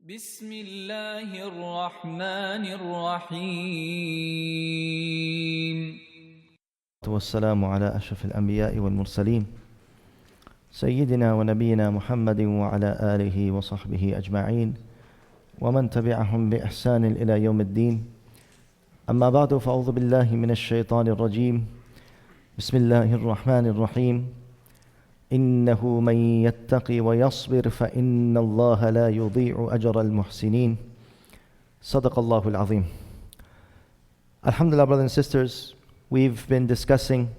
بسم الله الرحمن الرحيم والسلام على أشرف الأنبياء والمرسلين سيدنا ونبينا محمد وعلى آله وصحبه أجمعين ومن تبعهم بإحسان إلى يوم الدين. أما بعد، فأعوذ بالله من الشيطان الرجيم. بسم الله الرحمن الرحيم. إنه من يتقي ويصبر فإن الله لا يضيع أجر المحسنين. صدق الله العظيم. Alhamdulillah, brothers and sisters, we've been discussing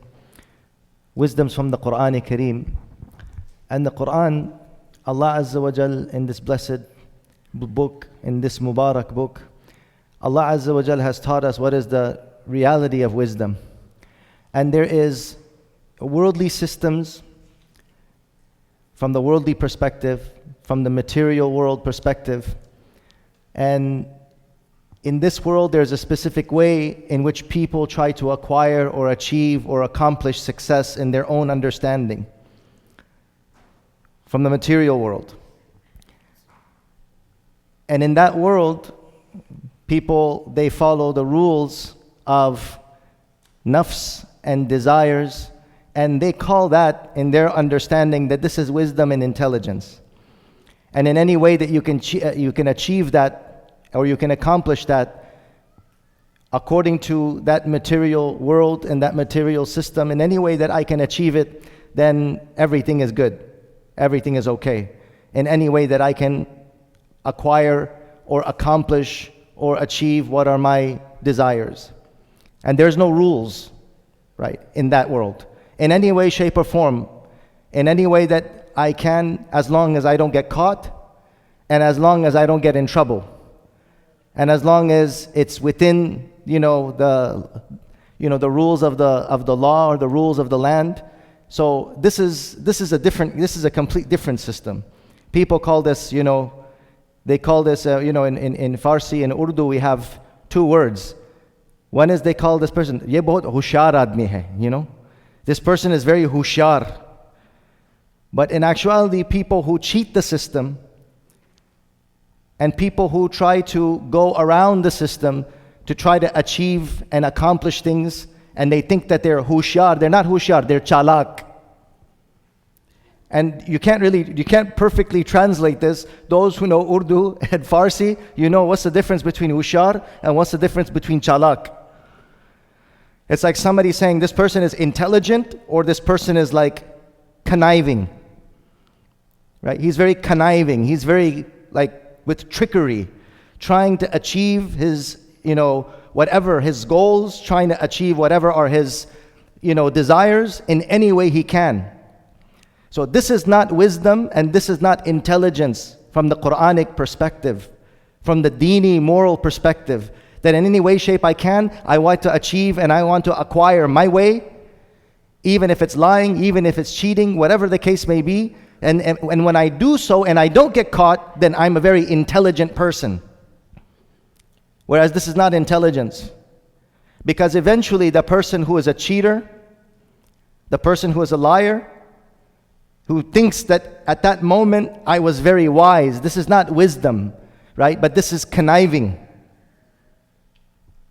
wisdoms from the Qur'an Kareem. And the Qur'an, Allah Azza wa Jal, in this blessed book, in this Mubarak book, Allah Azza wa Jal has taught us what is the reality of wisdom. And there is worldly systems from the worldly perspective, from the material world perspective. And in this world, there's a specific way in which people try to acquire or achieve or accomplish success in their own understanding from the material world. And in that world, people, they follow the rules of nafs and desires, and they call that, in their understanding, that this is wisdom and intelligence. And in any way that you can achieve that, or you can accomplish that, according to that material world and that material system, in any way that I can achieve it, then everything is good. Everything is okay. In any way that I can acquire or accomplish or achieve what are my desires. And there's no rules, right, in that world. In any way, shape, or form, in any way that I can, as long as I don't get caught, and as long as I don't get in trouble, and as long as it's within, the rules of the law or the rules of the land. So this is a complete different system. People call this, they call this, in Farsi and Urdu we have two words. One is they call this person, ye bahut hushar aadmi hai, This person is very hushar. But in actuality, people who cheat the system and people who try to go around the system to try to achieve and accomplish things, and they think that they're hushar, they're not hushar, they're chalak. And you can't perfectly translate this. Those who know Urdu and Farsi, what's the difference between hushar and what's the difference between chalak. It's like somebody saying this person is intelligent or this person is like conniving. Right? He's very conniving. He's very with trickery, trying to achieve his, whatever his goals, trying to achieve whatever are his, desires in any way he can. So this is not wisdom and this is not intelligence from the Quranic perspective, from the Deeni moral perspective. That in any way, shape I can, I want to achieve and I want to acquire my way, even if it's lying, even if it's cheating, whatever the case may be. And when I do so and I don't get caught, then I'm a very intelligent person. Whereas this is not intelligence. Because eventually the person who is a cheater, the person who is a liar, who thinks that at that moment I was very wise, this is not wisdom, right? But this is conniving.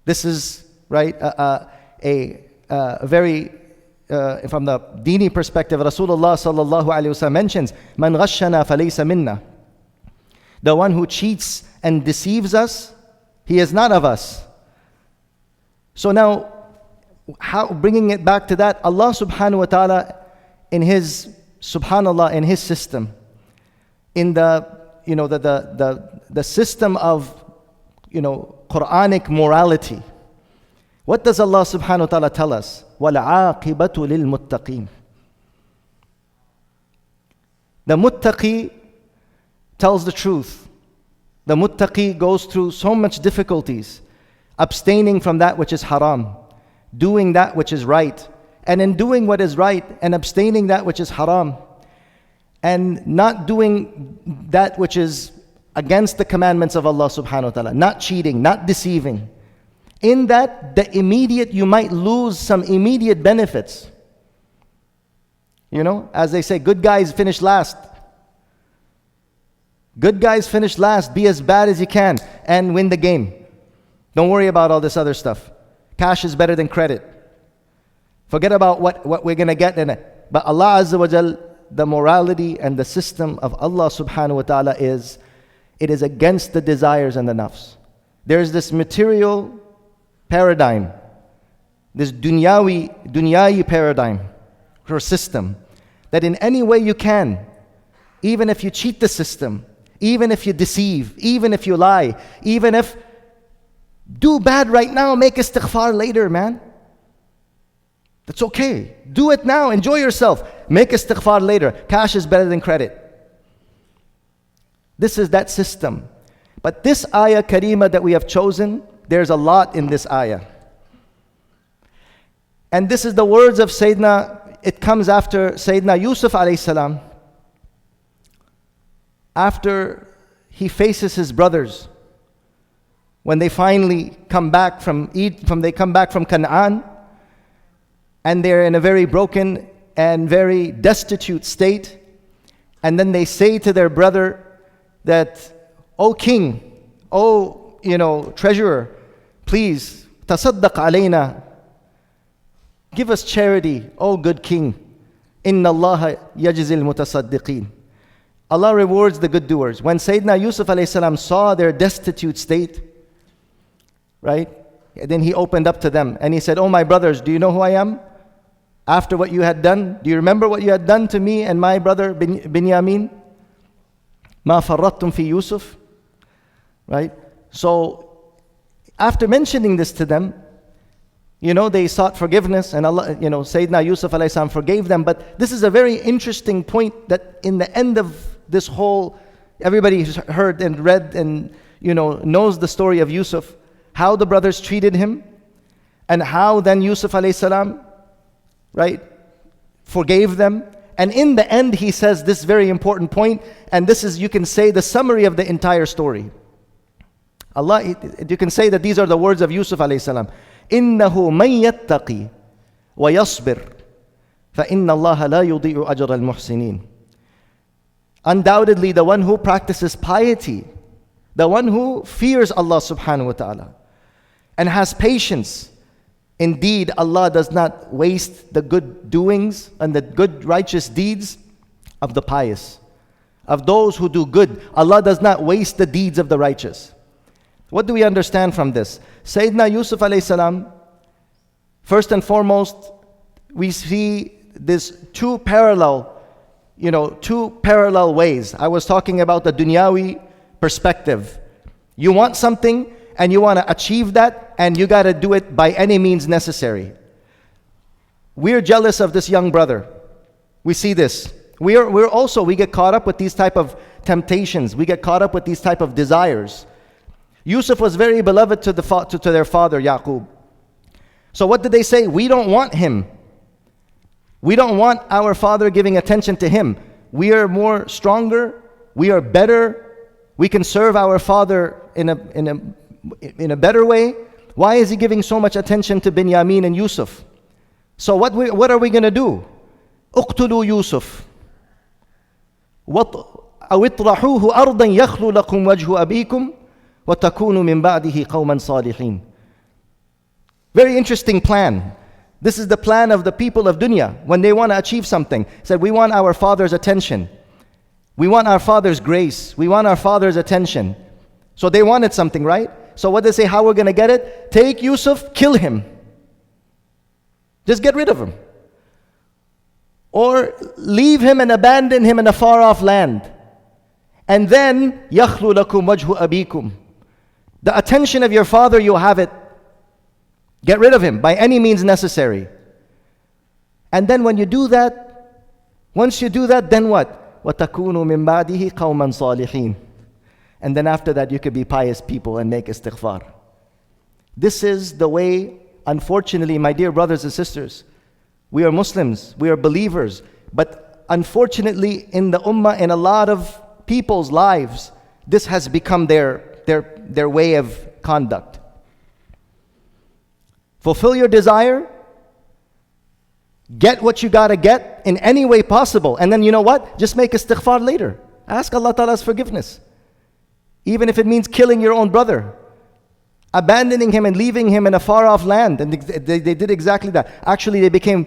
This is, right, a very, from the Deeni perspective, Rasulullah sallallahu alayhi wa sallam mentions, Man ghashana falaysa minna. The one who cheats and deceives us, he is not of us. So now, bringing it back to that, Allah subhanahu wa ta'ala, in His, subhanallah, in His system, in the system of, Quranic morality. What does Allah subhanahu wa ta'ala tell us? وَالْعَاقِبَةُ لِلْمُتَّقِينَ. The muttaqi tells the truth. The muttaqi goes through so much difficulties, abstaining from that which is haram, doing that which is right, and in doing what is right and abstaining that which is haram, and not doing that which is against the commandments of Allah subhanahu wa ta'ala, not cheating, not deceiving. In that, you might lose some immediate benefits. As they say, good guys finish last. Good guys finish last. Be as bad as you can and win the game. Don't worry about all this other stuff. Cash is better than credit. Forget about what we're going to get in it. But Allah Azza wa Jal, the morality and the system of Allah subhanahu wa ta'ala is, it is against the desires and the nafs. There's this material paradigm, this dunyawi paradigm or system, that in any way you can, even if you cheat the system, even if you deceive, even if you lie, even if do bad right now, make istighfar later, man. That's okay. Do it now. Enjoy yourself. Make istighfar later. Cash is better than credit. This is that system. But this ayah karima that we have chosen, there's a lot in this ayah. And this is the words of Sayyidina, it comes after Sayyidina Yusuf alayhi salam. After he faces his brothers, when they finally come back from Canaan, and they're in a very broken and very destitute state, and then they say to their brother that, "O king, O treasurer, please tasaddaq alayna, give us charity, O good king. Inna Allah yajzil mutasaddiqeen." Allah rewards the good doers. When Sayyidina Yusuf alayhi salam saw their destitute state, right? And then he opened up to them and he said, "Oh my brothers, do you know who I am? After what you had done, do you remember what you had done to me and my brother Binyamin? Ma farrattum fi Yusuf." Right? So after mentioning this to them, they sought forgiveness, and Allah, Sayyidina Yusuf alayhi salam forgave them. But this is a very interesting point, that in the end of this whole, everybody heard and read and knows the story of Yusuf, how the brothers treated him, and how then Yusuf alayhi salam, right, forgave them. And in the end he says this very important point, and this is, you can say, the summary of the entire story. You can say that these are the words of Yusuf alayhi salam. إِنَّهُ مَن يَتَّقِي وَيَصْبِرْ فَإِنَّ اللَّهَ لَا يُضِيعُ أَجْرَ الْمُحْسِنِينَ. Undoubtedly, the one who practices piety, the one who fears Allah subhanahu wa ta'ala and has patience, indeed Allah does not waste the good doings and the good righteous deeds of the pious, of those who do good. Allah does not waste the deeds of the righteous. What do we understand from this? Sayyidina Yusuf alayhi salam, first and foremost, we see this two parallel ways. I was talking about the dunyawi perspective. You want something and you want to achieve that, and you got to do it by any means necessary. We're jealous of this young brother. We see this. We get caught up with these type of temptations. We get caught up with these type of desires. Yusuf was very beloved to their father Yaqub. So what did they say? We don't want him. We don't want our father giving attention to him. We are more stronger. We are better. We can serve our father in a better way. Why is he giving so much attention to Binyamin and Yusuf? So what are we going to do? اقتلوا يوسف أو اطرحوه أرضا يخلو لكم وجه أبيكم وَتَكُونُوا مِنْ بَعْدِهِ قَوْمًا صَالِحِينَ. Very interesting plan. This is the plan of the people of dunya when they want to achieve something. Said, we want our father's attention. We want our father's grace. We want our father's attention. So they wanted something, right? So what they say, how we're going to get it? Take Yusuf, kill him. Just get rid of him. Or leave him and abandon him in a far off land. And then, يَخْلُ لَكُمْ وَجْهُ أَبِيكُمْ. The attention of your father, you have it. Get rid of him by any means necessary. And then when you do that, once you do that, then what? وَتَكُونُوا مِنْ بَعْدِهِ قَوْمًا صَالِحِينَ. And then after that, you could be pious people and make istighfar. This is the way, unfortunately, my dear brothers and sisters, we are Muslims, we are believers, but unfortunately in the ummah, in a lot of people's lives, this has become their way of conduct. Fulfill your desire, get what you gotta get in any way possible, and then you know what? Just make istighfar later. Ask Allah Ta'ala's forgiveness. Even if it means killing your own brother, abandoning him and leaving him in a far off land. And they did exactly that. Actually, they became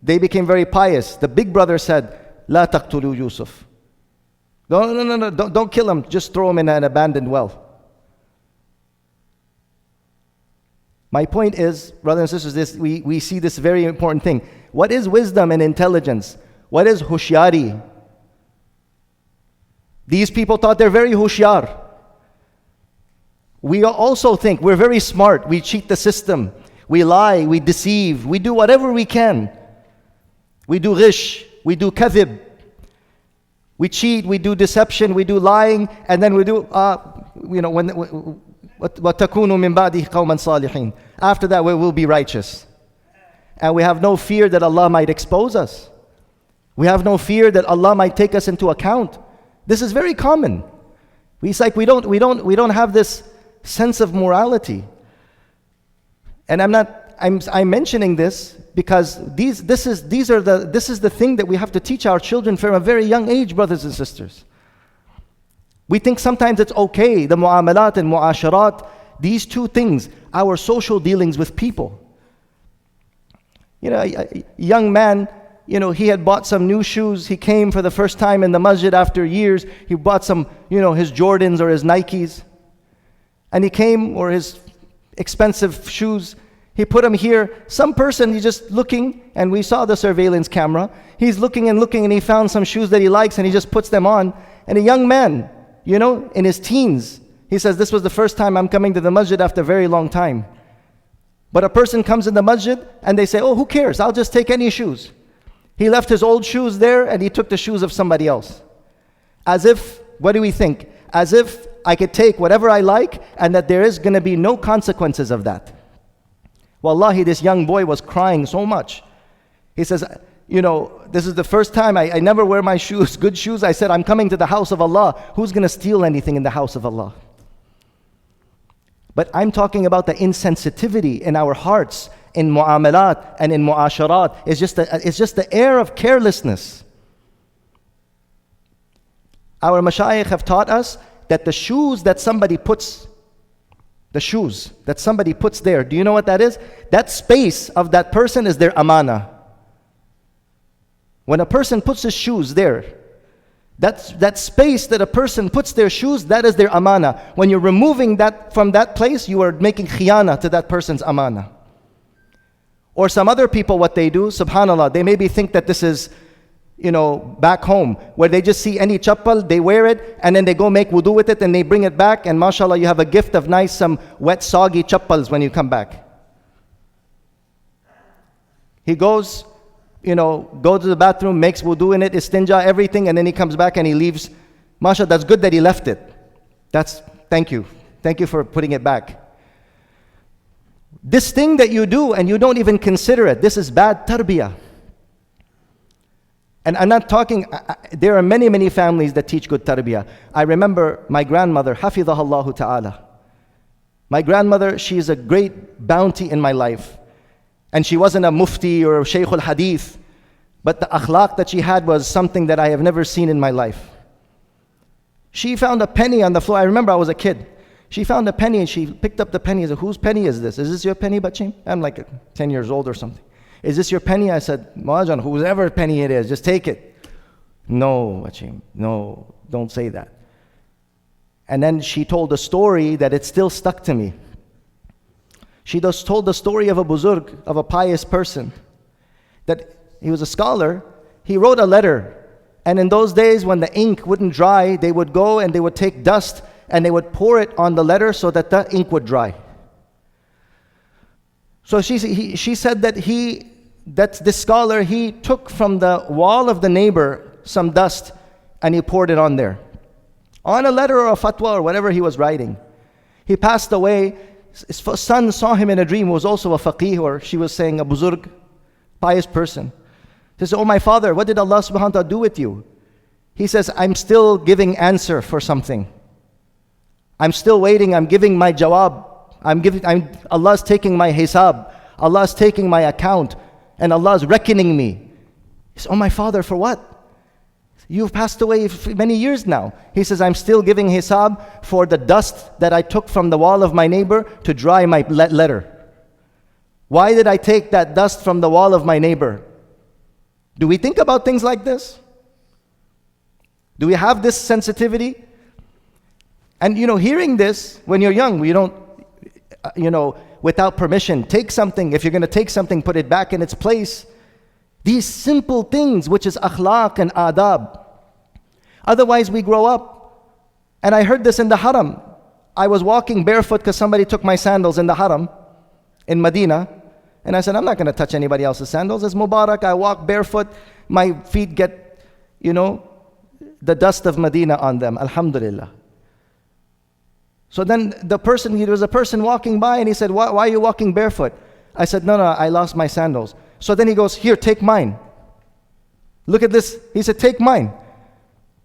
very pious. The big brother said, La taqtulu Yusuf. No, don't kill him. Just throw him in an abandoned well. My point is, brothers and sisters, we see this very important thing. What is wisdom and intelligence? What is hushyari? These people thought they're very hushyar. We also think we're very smart. We cheat the system. We lie. We deceive. We do whatever we can. We do ghish. We do kadhib. We cheat. We do deception. We do lying. And then we do, وَتَكُونُوا مِن بَعْدِهِ قَوْمًا صَالِحِينَ. After that, we will be righteous. And we have no fear that Allah might expose us. We have no fear that Allah might take us into account. This is very common. It's like we don't have this sense of morality. And I'm mentioning this because this is the thing that we have to teach our children from a very young age, brothers and sisters. We think sometimes it's okay, the mu'amalat and mu'asharat, these two things, our social dealings with people. A young man, he had bought some new shoes. He came for the first time in the masjid after years. He bought some, his Jordans or his Nikes. And he came, or his expensive shoes. He put them here. Some person, he's just looking, and we saw the surveillance camera. He's looking, and he found some shoes that he likes, and he just puts them on. And a young man, in his teens, he says, this was the first time I'm coming to the masjid after a very long time. But a person comes in the masjid, and they say, oh, who cares? I'll just take any shoes. He left his old shoes there, and he took the shoes of somebody else. As if, what do we think? As if I could take whatever I like, and that there is going to be no consequences of that. Wallahi, this young boy was crying so much. He says, this is the first time I never wear my shoes, good shoes. I said, I'm coming to the house of Allah. Who's going to steal anything in the house of Allah? But I'm talking about the insensitivity in our hearts, in mu'amalat and in mu'asharat. It's just the air of carelessness. Our mashayikh have taught us that the shoes that somebody puts there, do you know what that is? That space of that person is their amana. When a person puts his shoes there, that space that a person puts their shoes, that is their amana. When you're removing that from that place, you are making khiyana to that person's amana. Or some other people, what they do, subhanallah, they maybe think that this is, back home, where they just see any chappal, they wear it, and then they go make wudu with it, and they bring it back, and mashallah, you have a gift of nice, some wet, soggy chappals when you come back. He goes to the bathroom, makes wudu in it, istinja, everything, and then he comes back and he leaves. Mashallah, that's good that he left it. Thank you. Thank you for putting it back. This thing that you do and you don't even consider it, this is bad tarbiyah. And I'm not talking, there are many, many families that teach good tarbiyah. I remember my grandmother, hafidhahallahu ta'ala. My grandmother, she is a great bounty in my life. And she wasn't a mufti or a shaykh al-hadith, but the akhlaq that she had was something that I have never seen in my life. She found a penny on the floor. I remember I was a kid. She found a penny and she picked up the penny and said, whose penny is this? Is this your penny, Bachim? I'm like 10 years old or something. Is this your penny? I said, Majan, whoever penny it is, just take it. No, Bachim, no, don't say that. And then she told a story that it still stuck to me. She just told the story of a buzurg, of a pious person, that he was a scholar. He wrote a letter, and in those days when the ink wouldn't dry, they would go and they would take dust and they would pour it on the letter so that the ink would dry. So she said that this scholar, he took from the wall of the neighbor some dust and he poured it on there, on a letter or a fatwa or whatever he was writing. He passed away. His son saw him in a dream, who was also a faqih, or she was saying a buzurg, pious person. He says, oh my father, what did Allah subhanahu wa ta'ala do with you? He says, I'm still giving answer for something. I'm still waiting, I'm giving my jawab. Allah's taking my hisab. Allah's taking my account. And Allah's reckoning me. He says, oh my father, for what? You've passed away many years now. He says, I'm still giving hisab for the dust that I took from the wall of my neighbor to dry my letter. Why did I take that dust from the wall of my neighbor? Do we think about things like this? Do we have this sensitivity? And hearing this when you're young, we don't, without permission, take something. If you're going to take something, put it back in its place. These simple things, which is akhlaq and adab. Otherwise, we grow up. And I heard this in the haram. I was walking barefoot because somebody took my sandals in the haram in Medina. And I said, I'm not going to touch anybody else's sandals. It's Mubarak. I walk barefoot. My feet get, the dust of Medina on them. Alhamdulillah. So then there was a person walking by and he said, why are you walking barefoot? I said, no, I lost my sandals. So then he goes, here, take mine. Look at this. He said, take mine.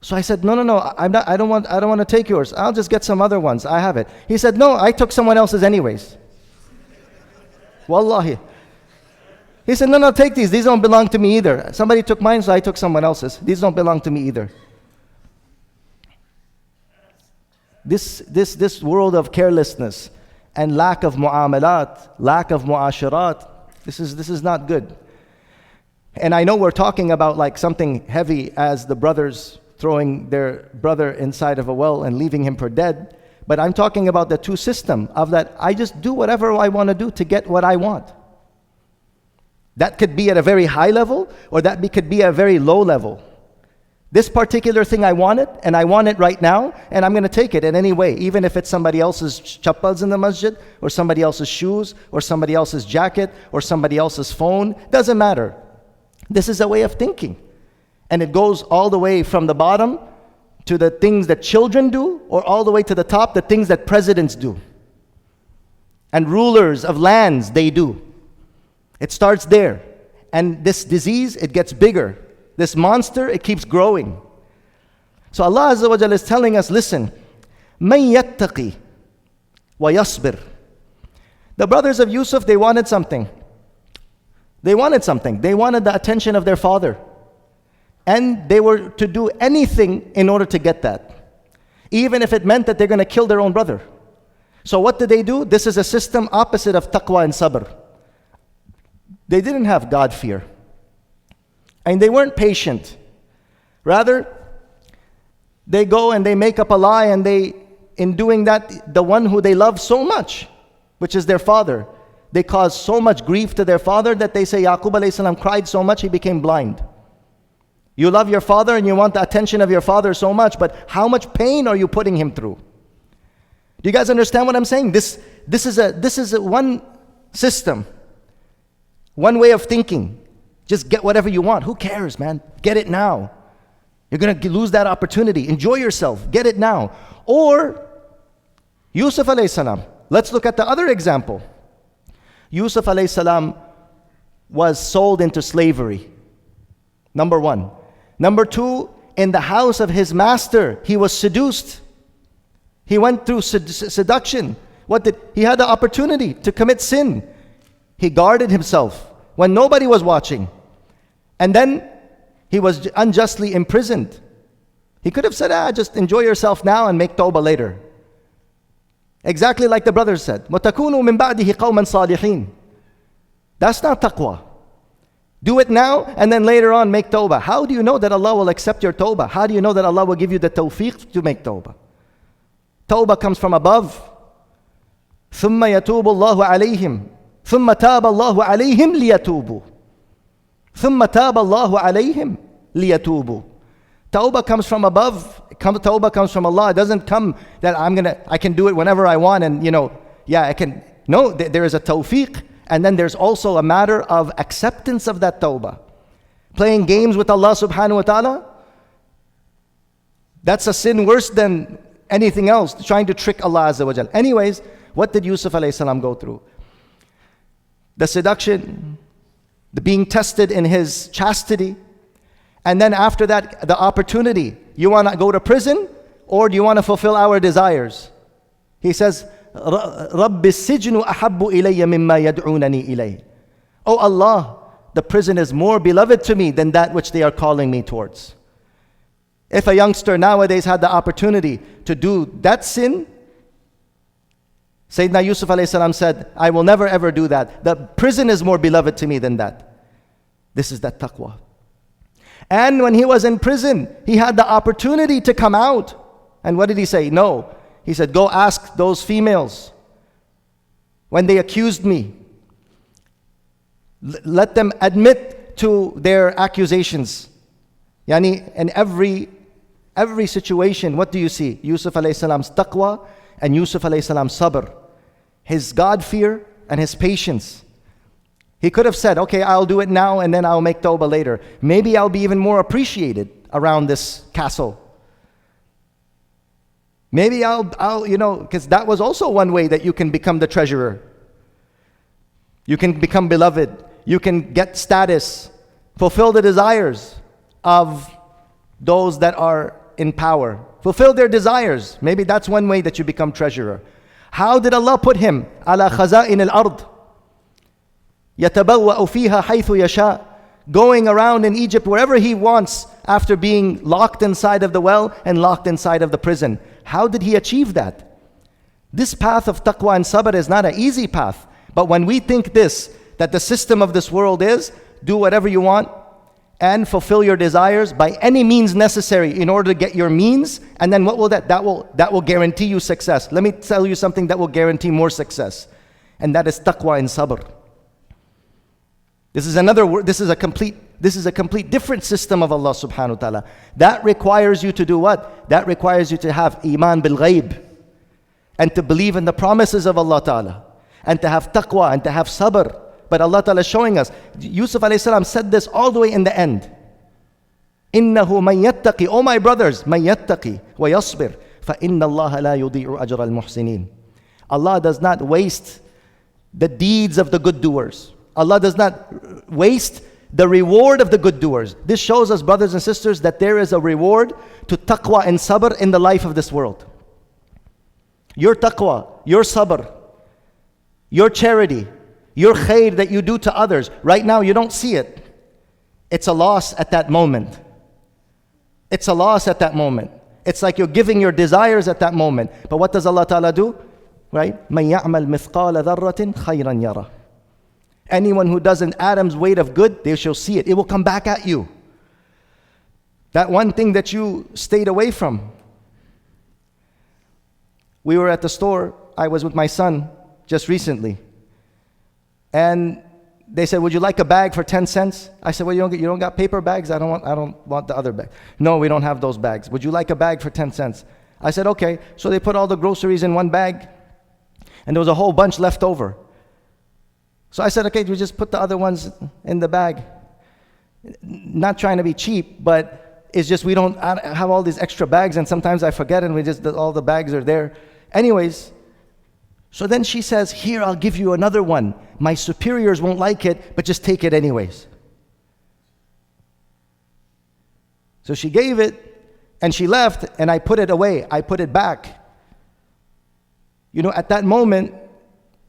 So I said, no, I don't want to take yours. I'll just get some other ones. I have it. He said, no, I took someone else's anyways. Wallahi. He said, no, take these. These don't belong to me either. Somebody took mine, so I took someone else's. These don't belong to me either. This world of carelessness and lack of mu'amalat, lack of mu'asharat, this is not good. And I know we're talking about like something heavy as the brothers throwing their brother inside of a well and leaving him for dead. But I'm talking about the two system of that I just do whatever I want to do to get what I want. That could be at a very high level, or that could be a very low level. This particular thing I want it, and I want it right now, and I'm going to take it in any way, even if it's somebody else's chappals in the masjid, or somebody else's shoes, or somebody else's jacket, or somebody else's phone. Doesn't matter. This is a way of thinking. And it goes all the way from the bottom to the things that children do, or all the way to the top, the things that presidents do. And rulers of lands, they do. It starts there. And this disease, it gets bigger. This monster, it keeps growing. So Allah Azza wa Jalla is telling us, listen, مَن يَتَّقِي وَيَصْبِرْ. The brothers of Yusuf, they wanted something. They wanted the attention of their father. And they were to do anything in order to get that. Even if it meant that they're going to kill their own brother. So what did they do? This is a system opposite of taqwa and sabr. They didn't have God fear. And they weren't patient. Rather, they go and they make up a lie, and in doing that, the one who they love so much, which is their father, they cause so much grief to their father that they say Yaqub alayhi salam cried so much he became blind. You love your father and you want the attention of your father so much, but how much pain are you putting him through? Do you guys understand what I'm saying? This is a one system, one way of thinking. Just get whatever you want. Who cares, man? Get it now. You're going to lose that opportunity. Enjoy yourself. Get it now. Or Yusuf alayhi salam. Let's look at the other example. Yusuf alayhi salam was sold into slavery. Number one. Number two, in the house of his master, he was seduced. He went through seduction. He had the opportunity to commit sin. He guarded himself when nobody was watching. And then he was unjustly imprisoned. He could have said, just enjoy yourself now and make tawbah later. Exactly like the brothers said, وَتَكُونُوا مِن بَعْدِهِ قَوْمًا صَالِحِينَ. That's not taqwa. Do it now and then later on make tawbah. How do you know that Allah will accept your tawbah? How do you know that Allah will give you the tawfiq to make tawbah? Tawbah comes from above. ثُمَّ يَتُوبُ اللَّهُ عَلَيْهِمْ ثُمَّ تَابَ اللَّهُ عَلَيْهِمْ لِيَتُوبُوا ثُمَّ تَابَ اللَّهُ عَلَيْهِمْ لِيَتُوبُوا. Tawbah comes from above. Tawbah comes from Allah. It doesn't come that I can do it whenever I want and I can. No, there is a tawfiq, and then there's also a matter of acceptance of that tawbah. Playing games with Allah subhanahu wa ta'ala, that's a sin worse than anything else, trying to trick Allah Azza wa Jal. Anyways, what did Yusuf alayhi salam go through? The seduction, the being tested in his chastity, and then after that, the opportunity. You want to go to prison, or do you want to fulfill our desires? He says, رَبِّ السِّجْنُ أَحَبُّ إِلَيَّ مِمَّا يَدْعُونَنِي إِلَيْهِ. Oh Allah, the prison is more beloved to me than that which they are calling me towards. If a youngster nowadays had the opportunity to do that sin, Sayyidina Yusuf alayhi salam said, I will never ever do that. The prison is more beloved to me than that. This is that taqwa. And when he was in prison, he had the opportunity to come out. And what did he say? No. He said, go ask those females when they accused me. Let them admit to their accusations. Yani, in every situation, what do you see? Yusuf alayhi salam's taqwa and Yusuf alayhi salam's sabr. His God fear and his patience. He could have said, okay, I'll do it now and then I'll make tawbah later. Maybe I'll be even more appreciated around this castle. Maybe I'll because that was also one way that you can become the treasurer. You can become beloved. You can get status, fulfill the desires of those that are in power. Fulfill their desires. Maybe that's one way that you become treasurer. How did Allah put him? Ala khaza'in al-ard. يَتَبَوَّأُ فِيهَا حَيْثُ يَشَاءُ. Going around in Egypt wherever he wants after being locked inside of the well and locked inside of the prison. How did he achieve that? This path of taqwa and sabr is not an easy path. But when we think that the system of this world is, do whatever you want and fulfill your desires by any means necessary in order to get your means, and then what will that will guarantee you success. Let me tell you something that will guarantee more success, and that is taqwa and sabr. This is a complete different system of Allah subhanahu wa ta'ala. That requires you to do what? That requires you to have iman bil ghaib, and to believe in the promises of Allah ta'ala, and to have taqwa and to have sabr. But Allah ta'ala is showing us, Yusuf alayhi salam said this all the way in the end. إِنَّهُ مَن يَتَّقِ. Oh my brothers, مَن يَتَّقِ وَيَصْبِرْ فَإِنَّ اللَّهَ لَا يُضِيعُ أَجْرَ الْمُحْسِنِينَ. Allah does not waste the deeds of the good doers. Allah does not waste the reward of the good doers. This shows us, brothers and sisters, that there is a reward to taqwa and sabr in the life of this world. Your taqwa, your sabr, your charity, your khair that you do to others, right now you don't see it. It's a loss at that moment. It's a loss at that moment. It's like you're giving your desires at that moment. But what does Allah Ta'ala do? Right? مَن يَعْمَلْ مِثْقَالَ ذَرَّةٍ خَيْرًا يَرَى. Anyone who does an atom's weight of good, they shall see it. It will come back at you. That one thing that you stayed away from. We were at the store. I was with my son just recently. And they said, would you like a bag for 10 cents? I said, well, you don't got paper bags? I don't want the other bag. No, we don't have those bags. Would you like a bag for 10 cents? I said, okay. So they put all the groceries in one bag, and there was a whole bunch left over. So I said, okay, we just put the other ones in the bag. Not trying to be cheap, but it's just I have all these extra bags, and sometimes I forget, and all the bags are there. Anyways, so then she says, here, I'll give you another one. My superiors won't like it, but just take it anyways. So she gave it, and she left, and I put it away. I put it back. You know, at that moment,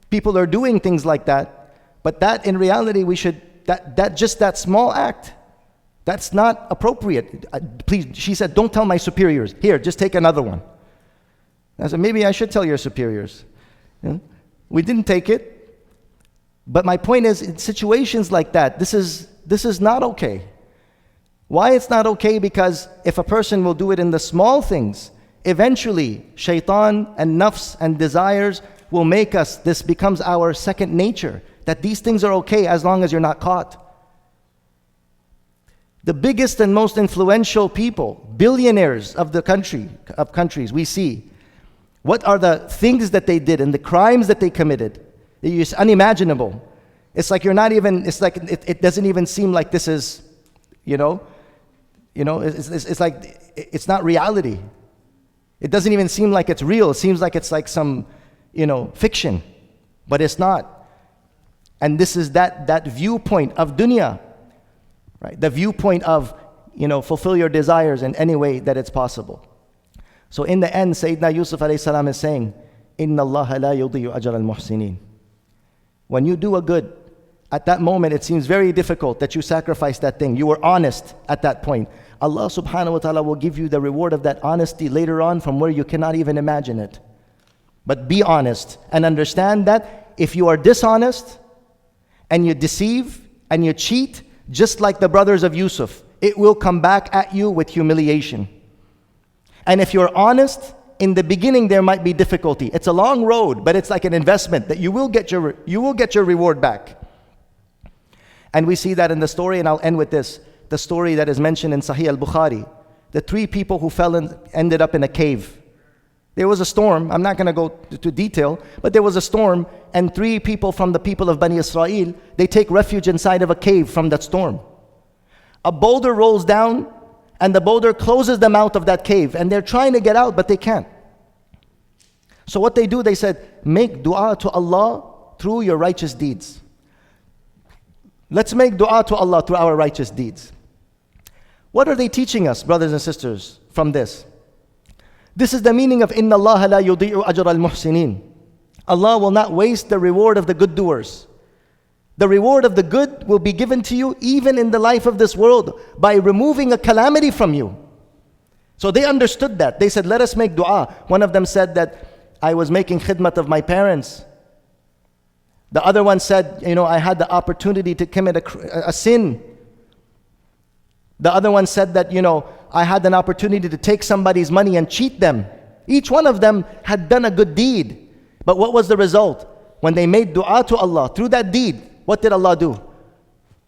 people are doing things like that, but that in reality, that small act, that's not appropriate. Please, she said, don't tell my superiors. Here, just take another one. I said, maybe I should tell your superiors. We didn't take it, but my point is, in situations like that, this is not okay. Why it's not okay? Because if a person will do it in the small things, eventually shaitan and nafs and desires will make us, this becomes our second nature, that these things are okay as long as you're not caught. The biggest and most influential people, billionaires of countries we see, what are the things that they did and the crimes that they committed? It's unimaginable. It's like it doesn't even seem like this is, it's like, it's not reality. It doesn't even seem like it's real. It seems like it's like some, fiction, but it's not. And this is that viewpoint of dunya, right? The viewpoint of, fulfill your desires in any way that it's possible. So in the end, Sayyidina Yusuf alayhi salam is saying, Inna Allah la yudiyu ajra al-muhsinin. When you do a good, at that moment it seems very difficult that you sacrifice that thing. You were honest at that point. Allah subhanahu wa ta'ala will give you the reward of that honesty later on from where you cannot even imagine it. But be honest and understand that if you are dishonest and you deceive and you cheat, just like the brothers of Yusuf, it will come back at you with humiliation. And if you're honest, in the beginning there might be difficulty. It's a long road, but it's like an investment that you will get your reward back. And we see that in the story, and I'll end with this. The story that is mentioned in Sahih al-Bukhari. The 3 people who ended up in a cave. There was a storm. I'm not going to go to detail, but there was a storm, and 3 people from the people of Bani Israel, they take refuge inside of a cave from that storm. A boulder rolls down, and the boulder closes them out of that cave, and they're trying to get out, but they can't. So what they do, they said, make dua to Allah through your righteous deeds. Let's make dua to Allah through our righteous deeds. What are they teaching us, brothers and sisters, from this? This is the meaning of Inna Allah la yudi'u ajra al-muhsinin. Allah will not waste the reward of the good doers. The reward of the good will be given to you even in the life of this world by removing a calamity from you. So they understood that. They said, let us make dua. One of them said that I was making khidmat of my parents. The other one said, I had the opportunity to commit a sin. The other one said that, I had an opportunity to take somebody's money and cheat them. Each one of them had done a good deed. But what was the result? When they made dua to Allah through that deed, what did Allah do?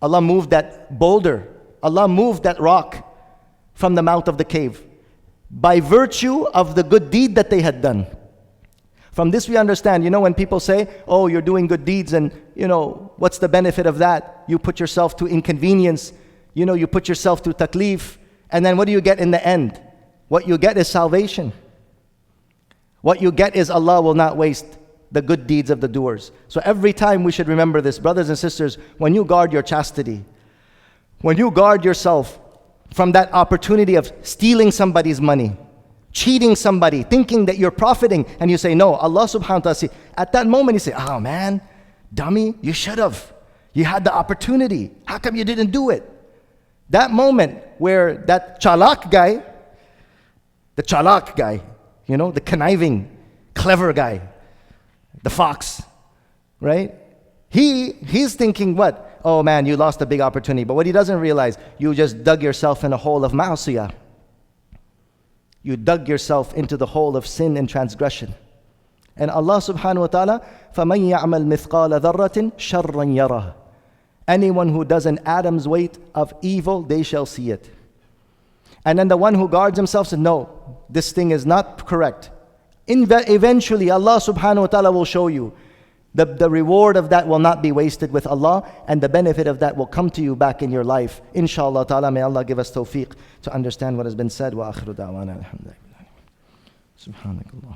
Allah moved that boulder. Allah moved that rock from the mouth of the cave by virtue of the good deed that they had done. From this we understand, when people say, oh, you're doing good deeds and, what's the benefit of that? You put yourself to inconvenience. You put yourself to taklif. And then what do you get in the end? What you get is salvation. What you get is Allah will not waste the good deeds of the doers. So every time we should remember this, brothers and sisters, when you guard your chastity, when you guard yourself from that opportunity of stealing somebody's money, cheating somebody, thinking that you're profiting, and you say, no, Allah subhanahu wa ta'ala, at that moment you say, oh man, dummy, you should have. You had the opportunity. How come you didn't do it? That moment where that chalak guy, the conniving, clever guy, the fox, right? He's thinking what? Oh man, you lost a big opportunity. But what he doesn't realize, you just dug yourself in a hole of ma'asiyah. You dug yourself into the hole of sin and transgression. And Allah subhanahu wa ta'ala, فَمَنْ يَعْمَلْ مِثْقَالَ ذَرَّةٍ شَرًّا يَرَهُ. Anyone who does an atom's weight of evil, they shall see it. And then the one who guards himself said, no, this thing is not correct. Eventually, Allah subhanahu wa ta'ala will show you. The reward of that will not be wasted with Allah, and the benefit of that will come to you back in your life. Inshallah ta'ala, may Allah give us tawfiq to understand what has been said. Wa akhiru da'wana alhamdulillah. Subhanakallah.